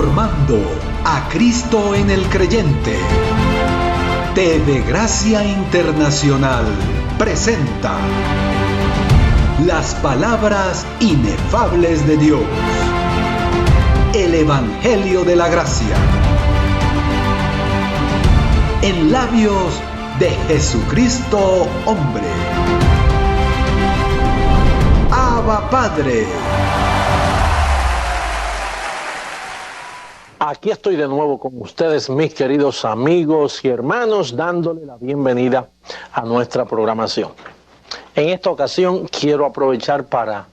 Transformando a Cristo en el creyente. TV Gracia Internacional presenta las palabras inefables de Dios. El Evangelio de la Gracia. En labios de Jesucristo hombre. Abba Padre. Aquí estoy de nuevo con ustedes, mis queridos amigos y hermanos, dándole la bienvenida a nuestra programación. En esta ocasión quiero aprovechar para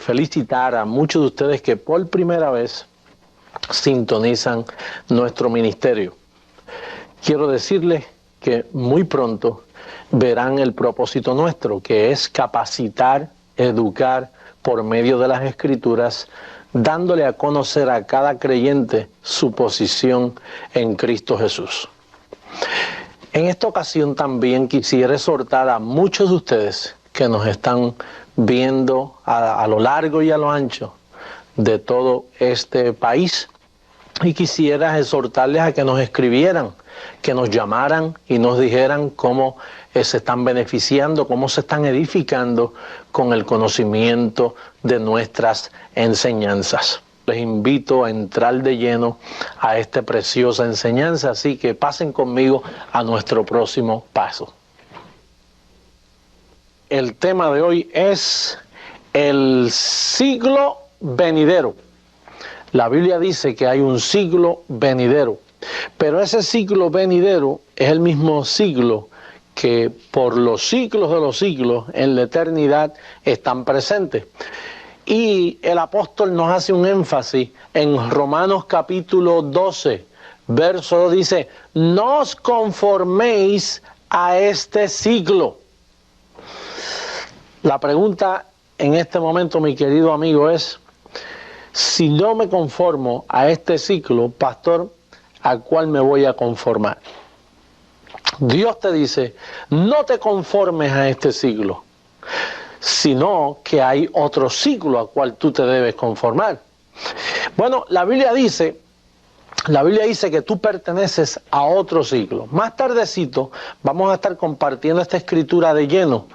felicitar a muchos de ustedes que por primera vez sintonizan nuestro ministerio. Quiero decirles que muy pronto verán el propósito nuestro, que es capacitar, educar por medio de las Escrituras, dándole a conocer a cada creyente su posición en Cristo Jesús. En esta ocasión también quisiera exhortar a muchos de ustedes que nos están viendo a lo largo y a lo ancho de todo este país, y quisiera exhortarles a que nos escribieran, que nos llamaran y nos dijeran cómo se están beneficiando, cómo se están edificando con el conocimiento de nuestras enseñanzas. Les invito a entrar de lleno a esta preciosa enseñanza, así que pasen conmigo a nuestro próximo paso. El tema de hoy es el siglo venidero. La Biblia dice que hay un siglo venidero, pero ese siglo venidero es el mismo siglo que por los siglos de los siglos en la eternidad están presentes. Y el apóstol nos hace un énfasis en Romanos capítulo 12, verso 2, dice: no os conforméis a este siglo. La pregunta en este momento, mi querido amigo, es: si no me conformo a este ciclo, pastor, ¿a cuál me voy a conformar? Dios te dice, no te conformes a este siglo, sino que hay otro siglo al cual tú te debes conformar. Bueno, la Biblia dice que tú perteneces a otro siglo. Más tardecito vamos a estar compartiendo esta escritura de lleno,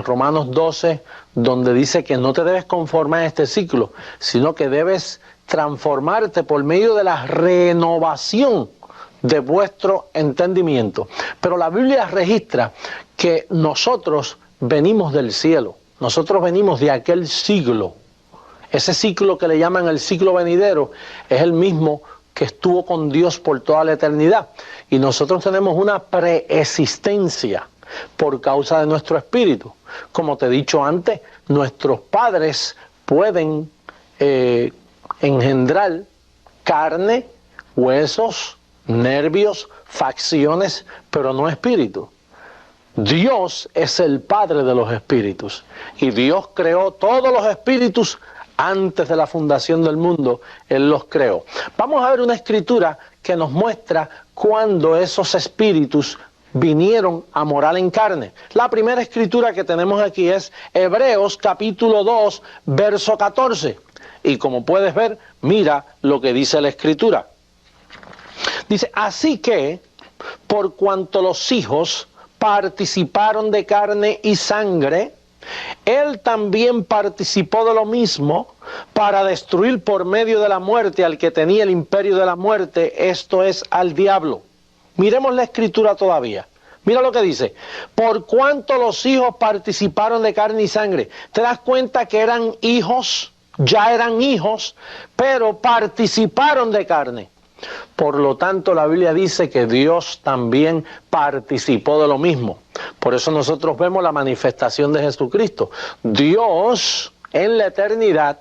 Romanos 12, donde dice que no te debes conformar a este ciclo, sino que debes transformarte por medio de la renovación de vuestro entendimiento. Pero la Biblia registra que nosotros venimos del cielo, nosotros venimos de aquel siglo. Ese ciclo que le llaman el siglo venidero es el mismo que estuvo con Dios por toda la eternidad. Y nosotros tenemos una preexistencia por causa de nuestro espíritu. Como te he dicho antes, nuestros padres pueden engendrar carne, huesos, nervios, facciones, pero no espíritu. Dios es el Padre de los espíritus, y Dios creó todos los espíritus antes de la fundación del mundo. Él los creó. Vamos a ver una escritura que nos muestra cuándo esos espíritus vinieron a morar en carne. La primera escritura que tenemos aquí es Hebreos capítulo 2, verso 14. Y como puedes ver, mira lo que dice la escritura. Dice: así que, por cuanto los hijos participaron de carne y sangre, él también participó de lo mismo, para destruir por medio de la muerte al que tenía el imperio de la muerte, esto es, al diablo. Miremos la escritura todavía. Mira lo que dice: por cuanto los hijos participaron de carne y sangre. ¿Te das cuenta que eran hijos? Ya eran hijos, pero participaron de carne. Por lo tanto, la Biblia dice que Dios también participó de lo mismo. Por eso nosotros vemos la manifestación de Jesucristo. Dios, en la eternidad,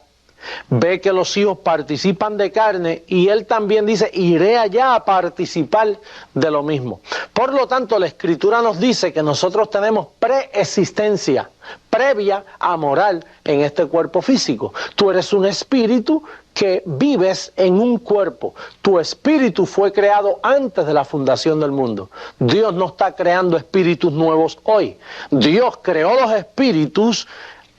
ve que los hijos participan de carne, y Él también dice: iré allá a participar de lo mismo. Por lo tanto, la Escritura nos dice que nosotros tenemos preexistencia previa a morar en este cuerpo físico. Tú eres un espíritu que vives en un cuerpo. Tu espíritu fue creado antes de la fundación del mundo. Dios no está creando espíritus nuevos hoy. Dios creó los espíritus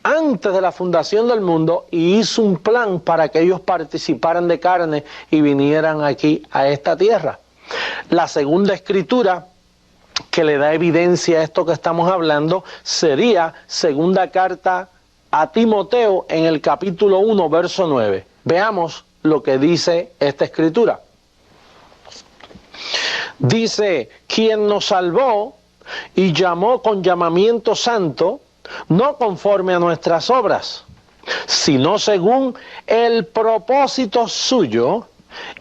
antes de la fundación del mundo y hizo un plan para que ellos participaran de carne y vinieran aquí a esta tierra. La segunda escritura que le da evidencia a esto que estamos hablando sería segunda carta a Timoteo en el capítulo 1, verso 9. Veamos lo que dice esta escritura. Dice, quien nos salvó y llamó con llamamiento santo, no conforme a nuestras obras, sino según el propósito suyo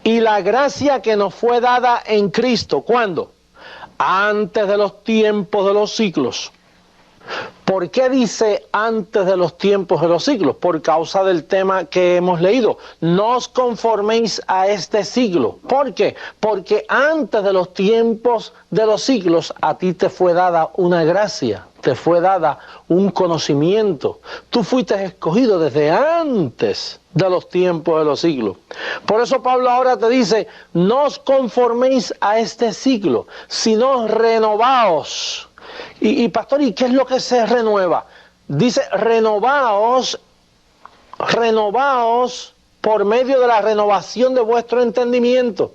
y la gracia que nos fue dada en Cristo. ¿Cuándo? Antes de los tiempos de los siglos. ¿Por qué dice antes de los tiempos de los siglos? Por causa del tema que hemos leído. No os conforméis a este siglo. ¿Por qué? Porque antes de los tiempos de los siglos a ti te fue dada una gracia, te fue dada un conocimiento. Tú fuiste escogido desde antes de los tiempos de los siglos. Por eso Pablo ahora te dice, no os conforméis a este siglo, sino renovaos. Y pastor, ¿y qué es lo que se renueva? Dice, renovaos por medio de la renovación de vuestro entendimiento.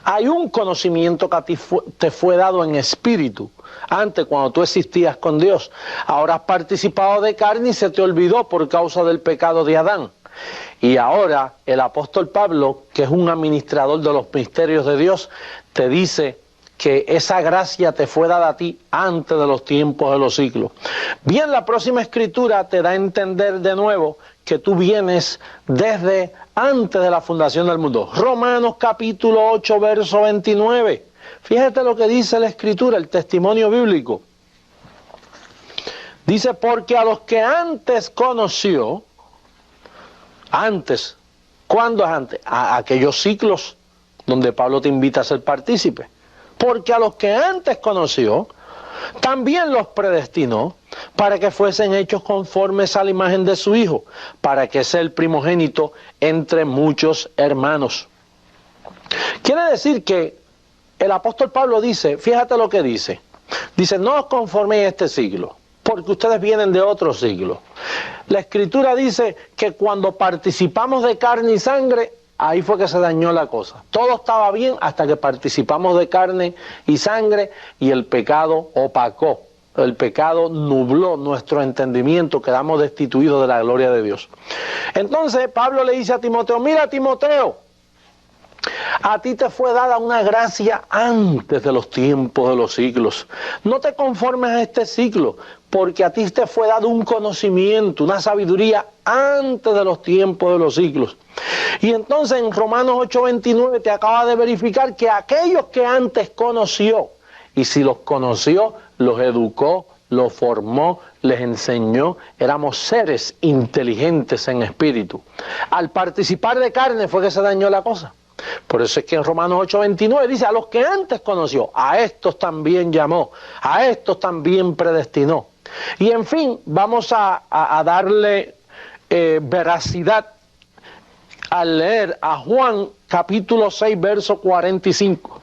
Hay un conocimiento que a ti te fue dado en espíritu, antes cuando tú existías con Dios. Ahora has participado de carne y se te olvidó por causa del pecado de Adán. Y ahora el apóstol Pablo, que es un administrador de los misterios de Dios, te dice que esa gracia te fue dada a ti antes de los tiempos de los siglos. Bien, la próxima escritura te da a entender de nuevo que tú vienes desde antes de la fundación del mundo. Romanos capítulo 8, verso 29. Fíjate lo que dice la escritura, el testimonio bíblico. Dice, porque a los que antes conoció, antes, ¿cuándo es antes? A aquellos ciclos donde Pablo te invita a ser partícipe. Porque a los que antes conoció, también los predestinó para que fuesen hechos conformes a la imagen de su Hijo, para que sea el primogénito entre muchos hermanos. Quiere decir que el apóstol Pablo dice, fíjate lo que dice, no os conforméis a este siglo, porque ustedes vienen de otro siglo. La escritura dice que cuando participamos de carne y sangre, ahí fue que se dañó la cosa. Todo estaba bien hasta que participamos de carne y sangre y el pecado opacó. El pecado nubló nuestro entendimiento, quedamos destituidos de la gloria de Dios. Entonces Pablo le dice a Timoteo, mira Timoteo, a ti te fue dada una gracia antes de los tiempos de los siglos. No te conformes a este siglo, porque a ti te fue dado un conocimiento, una sabiduría antes de los tiempos de los siglos. Y entonces en Romanos 8:29 te acaba de verificar que aquellos que antes conoció, y si los conoció, los educó, los formó, les enseñó, éramos seres inteligentes en espíritu. Al participar de carne fue que se dañó la cosa. Por eso es que en Romanos 8:29 dice, a los que antes conoció, a estos también llamó, a estos también predestinó. Y en fin, vamos a darle veracidad al leer a Juan capítulo 6, verso 45.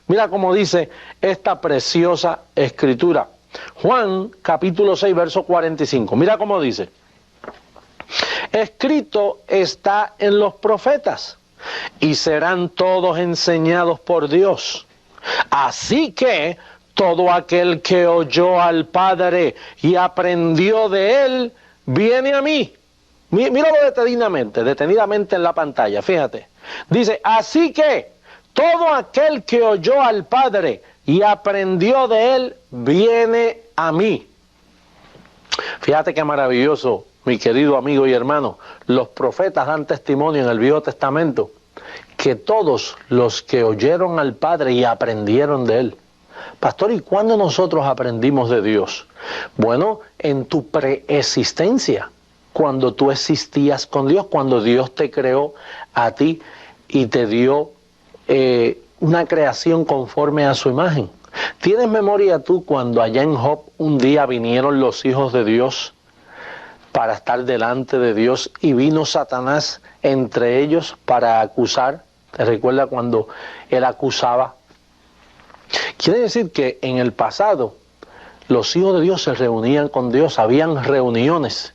Mira cómo dice esta preciosa escritura. Juan capítulo 6, verso 45. Mira cómo dice. Escrito está en los profetas, y serán todos enseñados por Dios. Así que todo aquel que oyó al Padre y aprendió de él, viene a mí. Míralo detenidamente en la pantalla, fíjate. Dice, así que todo aquel que oyó al Padre y aprendió de él, viene a mí. Fíjate qué maravilloso, mi querido amigo y hermano. Los profetas dan testimonio en el Viejo Testamento que todos los que oyeron al Padre y aprendieron de él. Pastor, ¿y cuándo nosotros aprendimos de Dios? Bueno, en tu preexistencia, cuando tú existías con Dios, cuando Dios te creó a ti y te dio una creación conforme a su imagen. ¿Tienes memoria tú cuando allá en Job un día vinieron los hijos de Dios para estar delante de Dios y vino Satanás entre ellos para acusar? ¿Te recuerdas cuando él acusaba? Quiere decir que en el pasado los hijos de Dios se reunían con Dios, habían reuniones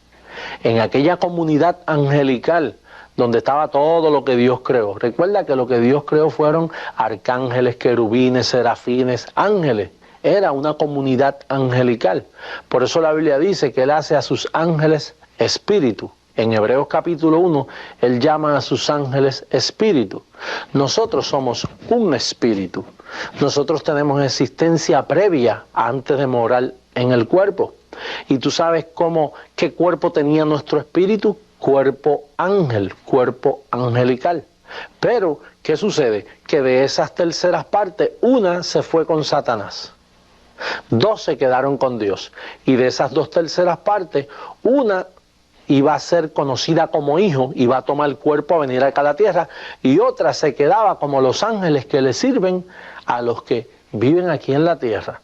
en aquella comunidad angelical donde estaba todo lo que Dios creó. Recuerda que lo que Dios creó fueron arcángeles, querubines, serafines, ángeles. Era una comunidad angelical. Por eso la Biblia dice que Él hace a sus ángeles espíritu. En Hebreos capítulo 1, Él llama a sus ángeles espíritu. Nosotros somos un espíritu. Nosotros tenemos existencia previa antes de morar en el cuerpo. Y tú sabes qué cuerpo tenía nuestro espíritu. Cuerpo ángel, cuerpo angelical. Pero, ¿qué sucede? Que de esas terceras partes, una se fue con Satanás. 2 se quedaron con Dios. Y de esas 2 terceras partes, una iba a ser conocida como hijo, iba a tomar el cuerpo a venir acá a la tierra, y otra se quedaba como los ángeles que le sirven a los que viven aquí en la tierra.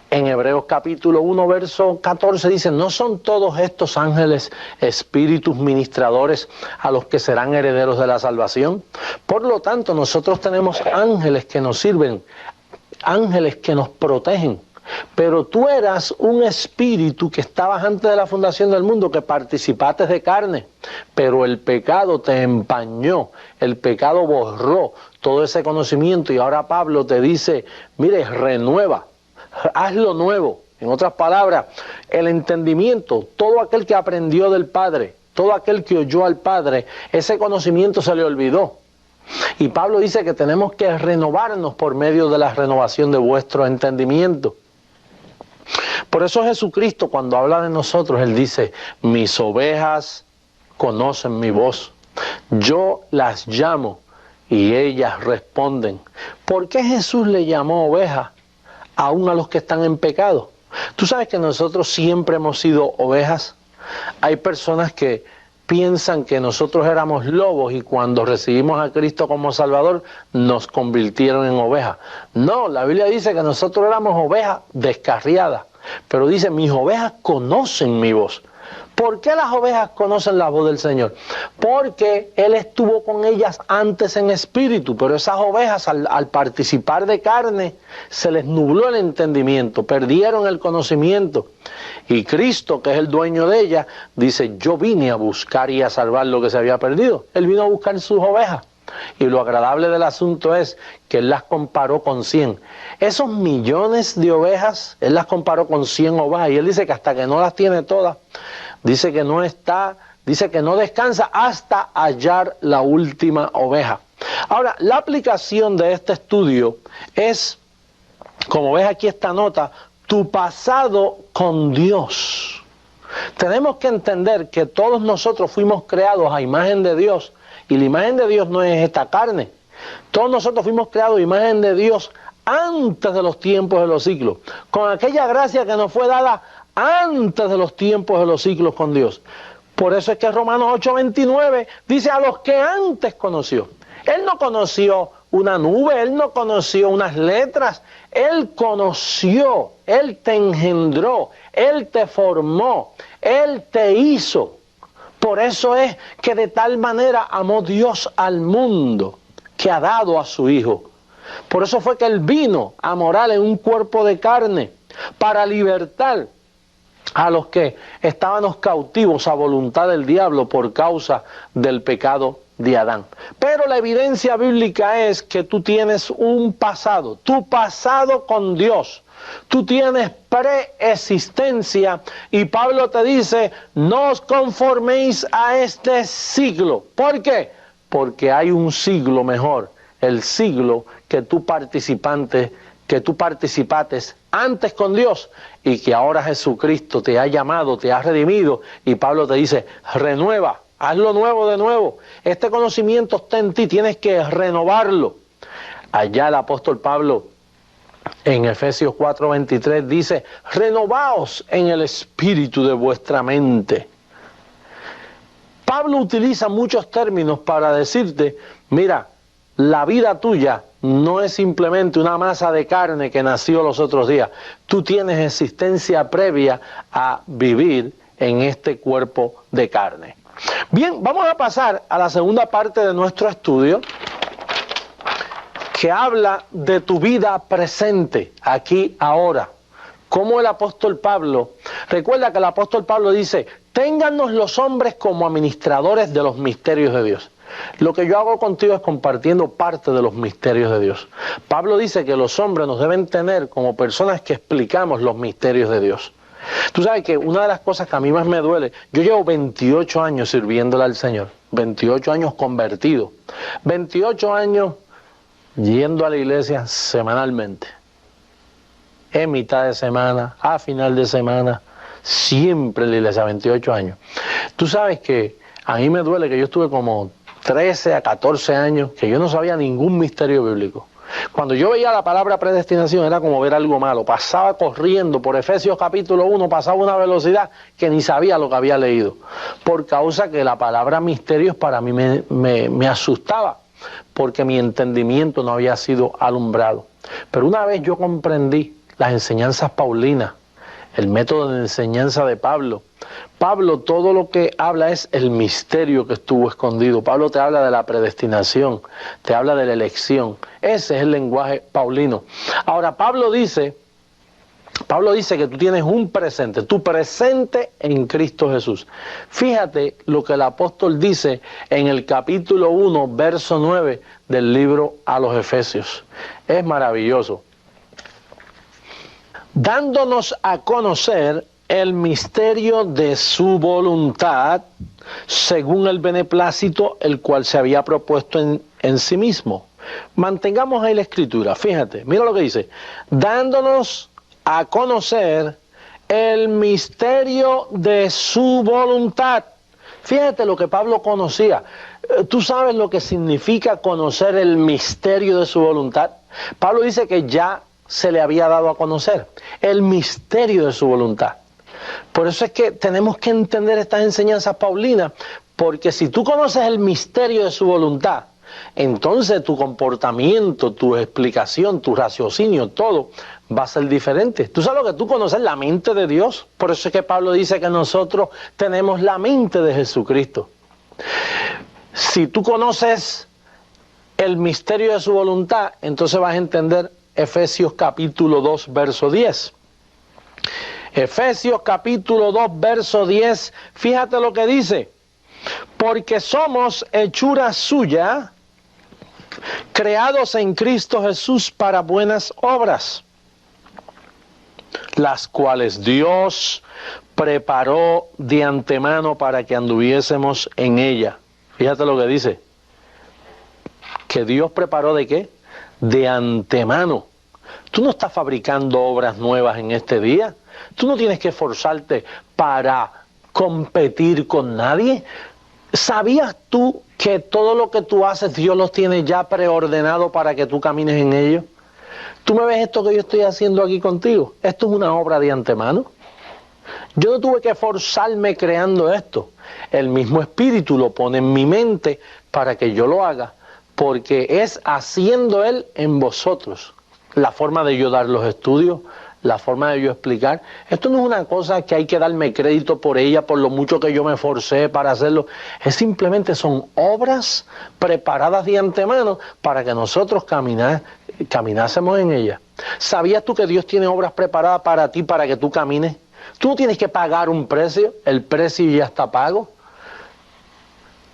En Hebreos capítulo 1, verso 14 dice, ¿no son todos estos ángeles espíritus ministradores a los que serán herederos de la salvación? Por lo tanto, nosotros tenemos ángeles que nos sirven, ángeles que nos protegen. Pero tú eras un espíritu que estabas antes de la fundación del mundo, que participaste de carne, pero el pecado te empañó, el pecado borró todo ese conocimiento, y ahora Pablo te dice, mire, renueva, hazlo nuevo. En otras palabras, el entendimiento, todo aquel que aprendió del Padre, todo aquel que oyó al Padre, ese conocimiento se le olvidó. Y Pablo dice que tenemos que renovarnos por medio de la renovación de vuestro entendimiento. Por eso Jesucristo, cuando habla de nosotros, Él dice, mis ovejas conocen mi voz, yo las llamo y ellas responden. ¿Por qué Jesús le llamó ovejas aún a los que están en pecado? Tú sabes que nosotros siempre hemos sido ovejas. Hay personas que piensan que nosotros éramos lobos y cuando recibimos a Cristo como Salvador nos convirtieron en ovejas. No, la Biblia dice que nosotros éramos ovejas descarriadas, pero dice, mis ovejas conocen mi voz. ¿Por qué las ovejas conocen la voz del Señor? Porque Él estuvo con ellas antes en espíritu, pero esas ovejas al participar de carne se les nubló el entendimiento, perdieron el conocimiento. Y Cristo, que es el dueño de ellas, dice, yo vine a buscar y a salvar lo que se había perdido. Él vino a buscar sus ovejas. Y lo agradable del asunto es que Él las comparó con 100. Esos millones de ovejas, Él las comparó con 100 ovejas. Y Él dice que hasta que no las tiene todas, dice que no descansa hasta hallar la última oveja. Ahora, la aplicación de este estudio es, como ves aquí esta nota, tu pasado con Dios. Tenemos que entender que todos nosotros fuimos creados a imagen de Dios, y la imagen de Dios no es esta carne. Todos nosotros fuimos creados a imagen de Dios antes de los tiempos de los siglos, con aquella gracia que nos fue dada antes de los tiempos de los siglos con Dios. Por eso es que Romanos 8:29 dice, a los que antes conoció. Él no conoció una nube, Él no conoció unas letras, Él conoció, Él te engendró, Él te formó, Él te hizo. Por eso es que de tal manera amó Dios al mundo, que ha dado a su Hijo. Por eso fue que Él vino a morar en un cuerpo de carne, para libertar a los que estábamos cautivos a voluntad del diablo por causa del pecado de Adán. Pero la evidencia bíblica es que tú tienes un pasado, tu pasado con Dios. Tú tienes preexistencia y Pablo te dice, no os conforméis a este siglo. ¿Por qué? Porque hay un siglo mejor, el siglo que tú participaste antes con Dios y que ahora Jesucristo te ha llamado, te ha redimido, y Pablo te dice, renueva, hazlo nuevo de nuevo. Este conocimiento está en ti, tienes que renovarlo. Allá el apóstol Pablo en Efesios 4:23 dice, renovaos en el espíritu de vuestra mente. Pablo utiliza muchos términos para decirte, mira, la vida tuya no es simplemente una masa de carne que nació los otros días. Tú tienes existencia previa a vivir en este cuerpo de carne. Bien, vamos a pasar a la segunda parte de nuestro estudio, que habla de tu vida presente, aquí, ahora. Como el apóstol Pablo, recuerda que el apóstol Pablo dice, téngannos los hombres como administradores de los misterios de Dios. Lo que yo hago contigo es compartiendo parte de los misterios de Dios. Pablo dice que los hombres nos deben tener como personas que explicamos los misterios de Dios. Tú sabes que una de las cosas que a mí más me duele, yo llevo 28 años sirviéndole al Señor, 28 años convertido, 28 años yendo a la iglesia semanalmente, en mitad de semana, a final de semana, siempre en la iglesia, 28 años. Tú sabes que a mí me duele que yo estuve como 13 a 14 años, que yo no sabía ningún misterio bíblico. Cuando yo veía la palabra predestinación era como ver algo malo, pasaba corriendo por Efesios capítulo 1, pasaba a una velocidad que ni sabía lo que había leído, por causa que la palabra misterios para mí me asustaba, porque mi entendimiento no había sido alumbrado. Pero una vez yo comprendí las enseñanzas paulinas, el método de enseñanza de Pablo. Pablo todo lo que habla es el misterio que estuvo escondido. Pablo te habla de la predestinación, te habla de la elección. Ese es el lenguaje paulino. Ahora Pablo dice que tú tienes un presente, tu presente en Cristo Jesús. Fíjate lo que el apóstol dice en el capítulo 1, verso 9 del libro a los Efesios. Es maravilloso. Dándonos a conocer el misterio de su voluntad, según el beneplácito, el cual se había propuesto en sí mismo. Mantengamos ahí la escritura, fíjate, mira lo que dice. Dándonos a conocer el misterio de su voluntad. Fíjate lo que Pablo conocía. ¿Tú sabes lo que significa conocer el misterio de su voluntad? Pablo dice que ya se le había dado a conocer el misterio de su voluntad. Por eso es que tenemos que entender estas enseñanzas paulinas, porque si tú conoces el misterio de su voluntad, entonces tu comportamiento, tu explicación, tu raciocinio, todo va a ser diferente. Tú sabes lo que tú conoces, la mente de Dios. Por eso es que Pablo dice que nosotros tenemos la mente de Jesucristo. Si tú conoces el misterio de su voluntad, entonces vas a entender Efesios capítulo 2, verso 10. Efesios capítulo 2, verso 10, fíjate lo que dice. Porque somos hechura suya, creados en Cristo Jesús para buenas obras, las cuales Dios preparó de antemano para que anduviésemos en ella. Fíjate lo que dice. ¿Que Dios preparó de qué? De antemano. Tú no estás fabricando obras nuevas en este día. Tú no tienes que esforzarte para competir con nadie. ¿Sabías tú que todo lo que tú haces Dios los tiene ya preordenado para que tú camines en ello? ¿Tú me ves esto que yo estoy haciendo aquí contigo? Esto es una obra de antemano. Yo no tuve que esforzarme creando esto. El mismo Espíritu lo pone en mi mente para que yo lo haga, porque es haciendo Él en vosotros. La forma de yo dar los estudios, la forma de yo explicar. Esto no es una cosa que hay que darme crédito por ella, por lo mucho que yo me esforcé para hacerlo. Es simplemente son obras preparadas de antemano para que nosotros caminásemos en ella. ¿Sabías tú que Dios tiene obras preparadas para ti, para que tú camines? Tú no tienes que pagar un precio, el precio ya está pago.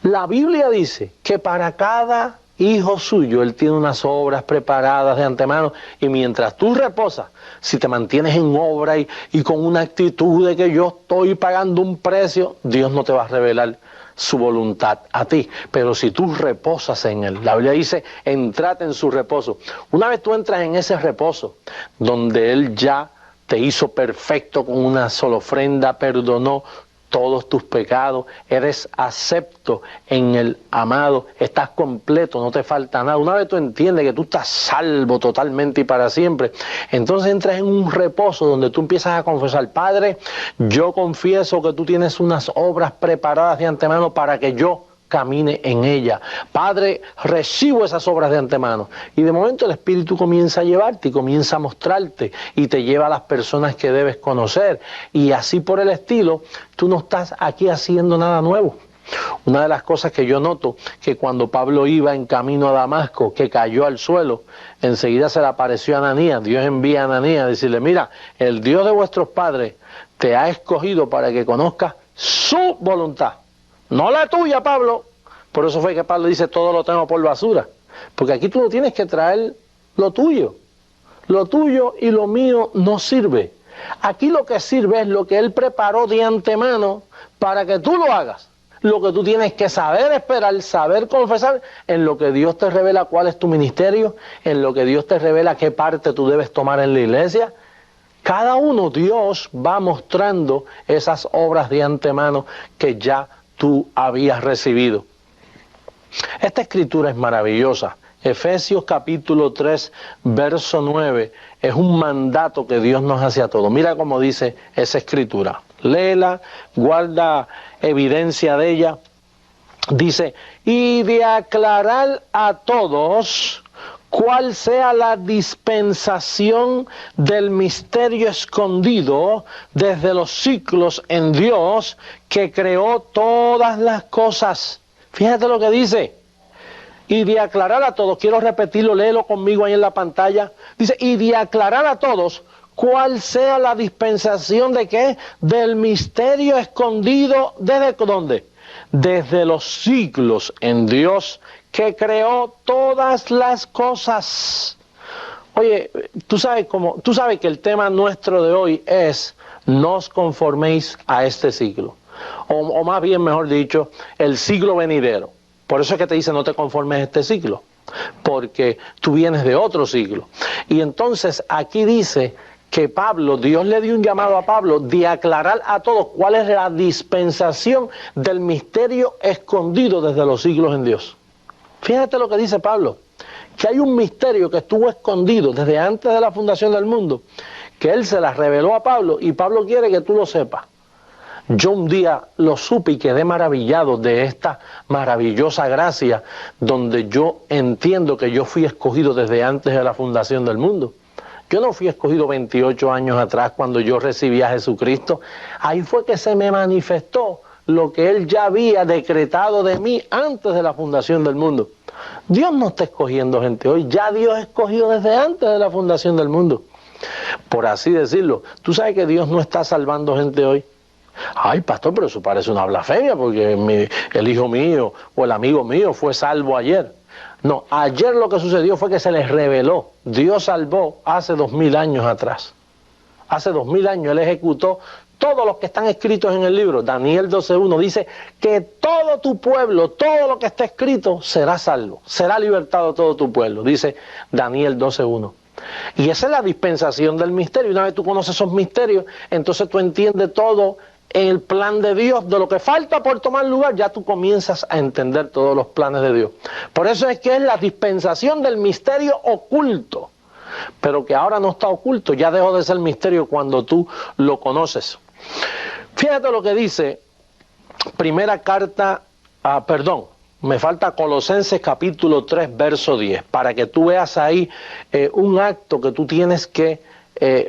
La Biblia dice que para cada hijo suyo, Él tiene unas obras preparadas de antemano, y mientras tú reposas, si te mantienes en obra y con una actitud de que yo estoy pagando un precio, Dios no te va a revelar su voluntad a ti. Pero si tú reposas en Él, la Biblia dice, entrad en su reposo. Una vez tú entras en ese reposo, donde Él ya te hizo perfecto con una sola ofrenda, perdonó todos tus pecados, eres acepto en el amado, estás completo, no te falta nada. Una vez tú entiendes que tú estás salvo totalmente y para siempre, entonces entras en un reposo donde tú empiezas a confesar: Padre, yo confieso que tú tienes unas obras preparadas de antemano para que yo camine en ella. Padre, recibo esas obras de antemano. Y de momento el Espíritu comienza a llevarte y comienza a mostrarte y te lleva a las personas que debes conocer. Y así por el estilo, tú no estás aquí haciendo nada nuevo. Una de las cosas que yo noto, que cuando Pablo iba en camino a Damasco, que cayó al suelo, enseguida se le apareció a Ananías. Dios envía a Ananías a decirle, mira, el Dios de vuestros padres te ha escogido para que conozcas su voluntad, no la tuya, Pablo. Por eso fue que Pablo dice, todo lo tengo por basura, porque aquí tú no tienes que traer lo tuyo y lo mío no sirve. Aquí lo que sirve es lo que Él preparó de antemano para que tú lo hagas. Lo que tú tienes que saber esperar, saber confesar, en lo que Dios te revela cuál es tu ministerio, en lo que Dios te revela qué parte tú debes tomar en la iglesia. Cada uno, Dios va mostrando esas obras de antemano que ya tú habías recibido. Esta escritura es maravillosa. Efesios capítulo 3, verso 9, es un mandato que Dios nos hace a todos. Mira cómo dice esa escritura. Léela, guarda evidencia de ella. Dice, y de aclarar a todos cuál sea la dispensación del misterio escondido desde los siglos en Dios, que creó todas las cosas. Fíjate lo que dice. Y de aclarar a todos, quiero repetirlo, léelo conmigo ahí en la pantalla. Dice, y de aclarar a todos cuál sea la dispensación de qué, del misterio escondido, ¿desde dónde? Desde los siglos en Dios, que creó todas las cosas. Oye, tú sabes que el tema nuestro de hoy es, no os conforméis a este siglo, o más bien, mejor dicho, el siglo venidero. Por eso es que te dice no te conformes a este siglo, porque tú vienes de otro siglo. Y entonces aquí dice que Pablo, Dios le dio un llamado a Pablo de aclarar a todos cuál es la dispensación del misterio escondido desde los siglos en Dios. Fíjate lo que dice Pablo, que hay un misterio que estuvo escondido desde antes de la fundación del mundo, que él se la reveló a Pablo y Pablo quiere que tú lo sepas. Yo un día lo supe y quedé maravillado de esta maravillosa gracia, donde yo entiendo que yo fui escogido desde antes de la fundación del mundo. Yo no fui escogido 28 años atrás cuando yo recibí a Jesucristo. Ahí fue que se me manifestó lo que Él ya había decretado de mí antes de la fundación del mundo. Dios no está escogiendo gente hoy, ya Dios escogió desde antes de la fundación del mundo. Por así decirlo, tú sabes que Dios no está salvando gente hoy. Ay, pastor, pero eso parece una blasfemia porque el hijo mío o el amigo mío fue salvo ayer. No, ayer lo que sucedió fue que se les reveló. Dios salvó hace 2000 años atrás. Hace 2000 años Él ejecutó todos los que están escritos en el libro. Daniel 12:1 dice que todo tu pueblo, todo lo que está escrito será salvo. Será libertado todo tu pueblo, dice Daniel 12:1. Y esa es la dispensación del misterio. Una vez tú conoces esos misterios, entonces tú entiendes todo en el plan de Dios. De lo que falta por tomar lugar, ya tú comienzas a entender todos los planes de Dios. Por eso es que es la dispensación del misterio oculto, pero que ahora no está oculto, ya dejó de ser misterio cuando tú lo conoces. Fíjate lo que dice primera carta, me falta Colosenses capítulo 3, verso 10, para que tú veas ahí un acto que tú tienes que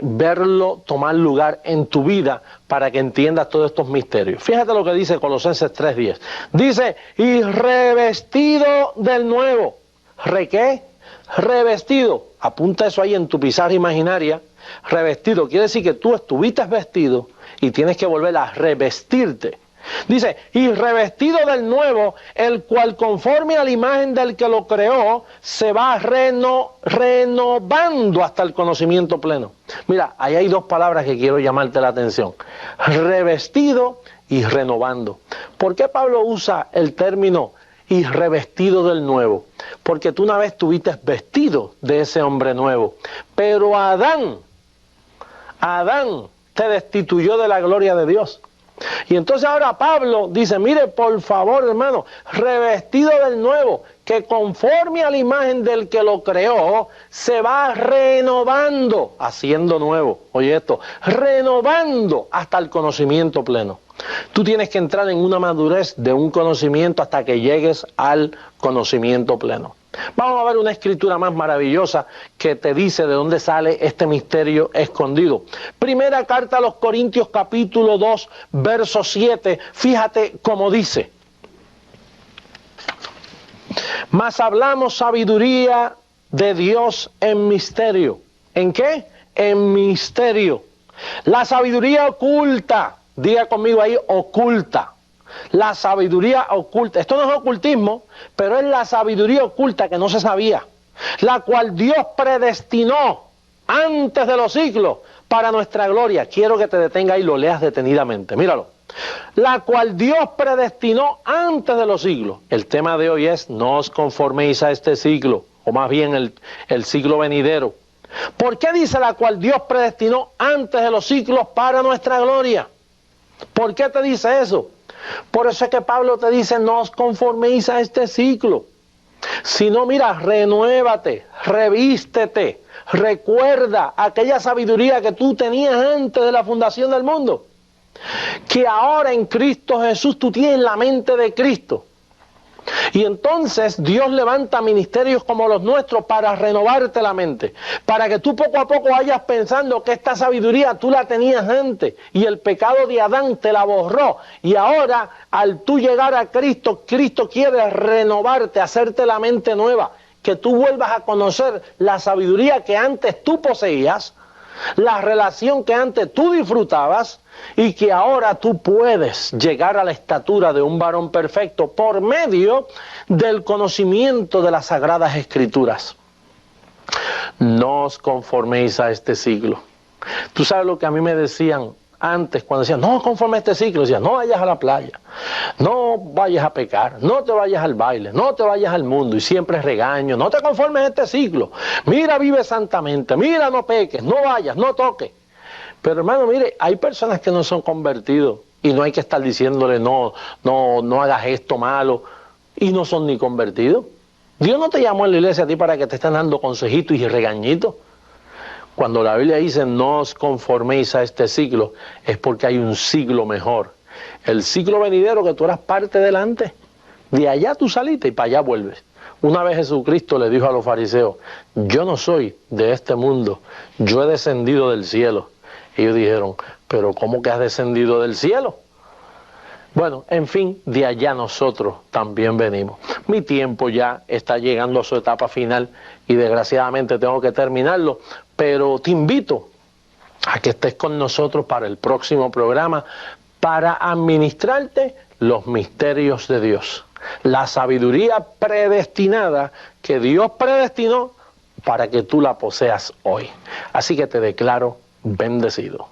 verlo tomar lugar en tu vida para que entiendas todos estos misterios. Fíjate lo que dice Colosenses 3:10. Dice, y revestido del nuevo. ¿Qué? Revestido. Apunta eso ahí en tu pizarra imaginaria. Revestido quiere decir que tú estuviste vestido y tienes que volver a revestirte. Dice, y revestido del nuevo, el cual conforme a la imagen del que lo creó, se va renovando hasta el conocimiento pleno. Mira, ahí hay dos palabras que quiero llamarte la atención. Revestido y renovando. ¿Por qué Pablo usa el término y revestido del nuevo? Porque tú una vez estuviste vestido de ese hombre nuevo, pero Adán te destituyó de la gloria de Dios. Y entonces ahora Pablo dice, mire, por favor, hermano, revestido del nuevo, que conforme a la imagen del que lo creó, se va renovando, haciendo nuevo. Oye esto, renovando hasta el conocimiento pleno. Tú tienes que entrar en una madurez de un conocimiento hasta que llegues al conocimiento pleno. Vamos a ver una escritura más maravillosa que te dice de dónde sale este misterio escondido. Primera carta a los Corintios capítulo 2, verso 7, fíjate cómo dice. Mas hablamos sabiduría de Dios en misterio. ¿En qué? En misterio. La sabiduría oculta, diga conmigo ahí, oculta. La sabiduría oculta. Esto no es ocultismo, pero es la sabiduría oculta que no se sabía, la cual Dios predestinó antes de los siglos para nuestra gloria. Quiero que te detenga y lo leas detenidamente. Míralo. La cual Dios predestinó antes de los siglos. El tema de hoy es: no os conforméis a este siglo, o más bien el siglo venidero. ¿Por qué dice la cual Dios predestinó antes de los siglos para nuestra gloria? ¿Por qué te dice eso? Por eso es que Pablo te dice: no os conforméis a este siglo. Sino, mira, renuévate, revístete, recuerda aquella sabiduría que tú tenías antes de la fundación del mundo. Que ahora en Cristo Jesús tú tienes la mente de Cristo. Y entonces Dios levanta ministerios como los nuestros para renovarte la mente, para que tú poco a poco vayas pensando que esta sabiduría tú la tenías antes y el pecado de Adán te la borró, y ahora al tú llegar a Cristo, Cristo quiere renovarte, hacerte la mente nueva, que tú vuelvas a conocer la sabiduría que antes tú poseías, la relación que antes tú disfrutabas, y que ahora tú puedes llegar a la estatura de un varón perfecto por medio del conocimiento de las Sagradas Escrituras. No os conforméis a este siglo. Tú sabes lo que a mí me decían antes cuando decían: no conforme a este siglo. Decían: no vayas a la playa, no vayas a pecar, no te vayas al baile, no te vayas al mundo. Y siempre regaño: no te conformes a este siglo. Mira, vive santamente, mira, no peques, no vayas, no toques. Pero hermano, mire, hay personas que no son convertidos y no hay que estar diciéndole no hagas esto malo, y no son ni convertidos. Dios no te llamó en la iglesia a ti para que te estén dando consejitos y regañitos. Cuando la Biblia dice: no os conforméis a este siglo, es porque hay un siglo mejor. El siglo venidero que tú eras parte delante. De allá tú saliste y para allá vuelves. Una vez Jesucristo le dijo a los fariseos: yo no soy de este mundo, yo he descendido del cielo. Ellos dijeron: pero ¿cómo que has descendido del cielo? Bueno, en fin, de allá nosotros también venimos. Mi tiempo ya está llegando a su etapa final y desgraciadamente tengo que terminarlo, pero te invito a que estés con nosotros para el próximo programa para administrarte los misterios de Dios, la sabiduría predestinada que Dios predestinó para que tú la poseas hoy. Así que te declaro bendecido.